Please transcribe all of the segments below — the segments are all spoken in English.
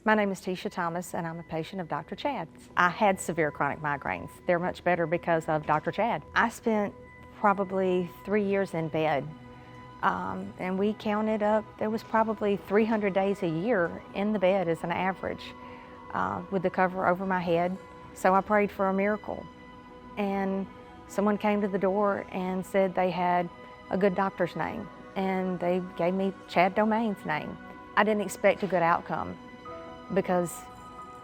My name is Tisha Thomas, and I'm a patient of Dr. Chad's. I had severe chronic migraines. They're much better because of Dr. Chad. I spent probably 3 years in bed, and we counted up, there was probably 300 days a year in the bed as an average, with the cover over my head. So I prayed for a miracle, and someone came to the door and said they had a good doctor's name, and they gave me Chad Domain's name. I didn't expect a good outcome, because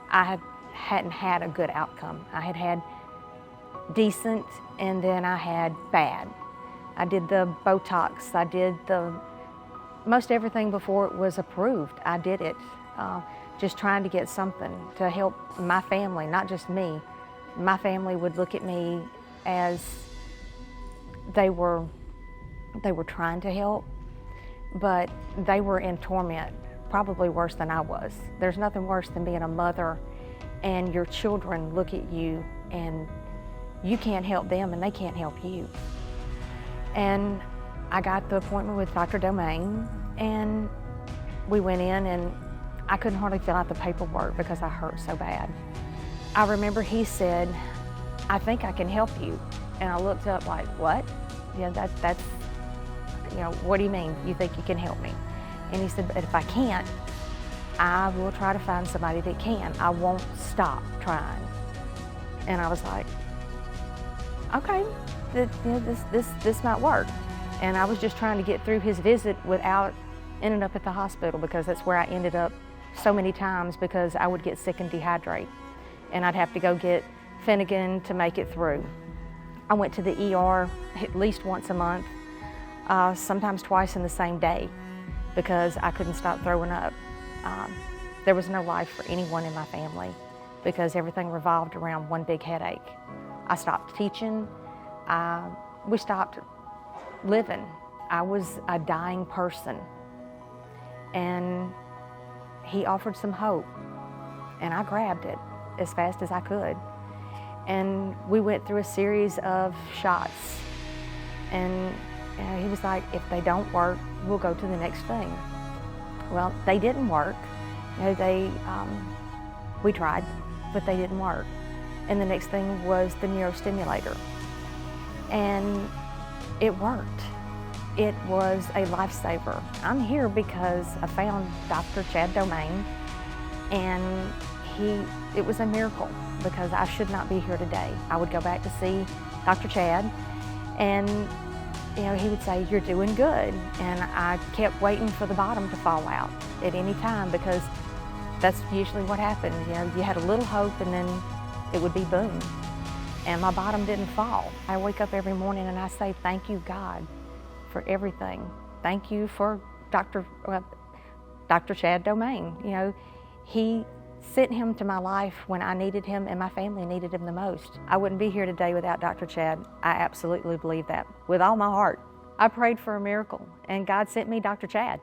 I hadn't had a good outcome. I had had decent, and then I had bad. I did the Botox, I did most everything before it was approved. I did it, just trying to get something to help my family, not just me. My family would look at me as they were trying to help, but they were in torment, probably worse than I was. There's nothing worse than being a mother and your children look at you and you can't help them and they can't help you. And I got the appointment with Dr. Domain, and we went in, and I couldn't hardly fill out the paperwork because I hurt so bad. I remember he said, "I think I can help you." And I looked up like, "What?" That's, what do you mean? You think you can help me? And he said, "But if I can't, I will try to find somebody that can. I won't stop trying." And I was like, okay, this might work. And I was just trying to get through his visit without ending up at the hospital, because that's where I ended up so many times, because I would get sick and dehydrate. And I'd have to go get Finnegan to make it through. I went to the ER at least once a month, sometimes twice in the same day, because I couldn't stop throwing up. There was no life for anyone in my family, because everything revolved around one big headache. I stopped teaching. We stopped living. I was a dying person. And he offered some hope, and I grabbed it as fast as I could. And we went through a series of shots, and he was like, "If they don't work, we'll go to the next thing." Well, they didn't work. We tried, but they didn't work. And the next thing was the neurostimulator. And it worked. It was a lifesaver. I'm here because I found Dr. Chad Domain, and it was a miracle, because I should not be here today. I would go back to see Dr. Chad, and he would say, "You're doing good." And I kept waiting for the bottom to fall out at any time, because that's usually what happened. You had a little hope, and then it would be boom. And my bottom didn't fall. I wake up every morning and I say, "Thank you, God, for everything. Thank you for Dr. Chad Domain." He sent him to my life when I needed him and my family needed him the most. I wouldn't be here today without Dr. Chad. I absolutely believe that with all my heart. I prayed for a miracle, and God sent me Dr. Chad.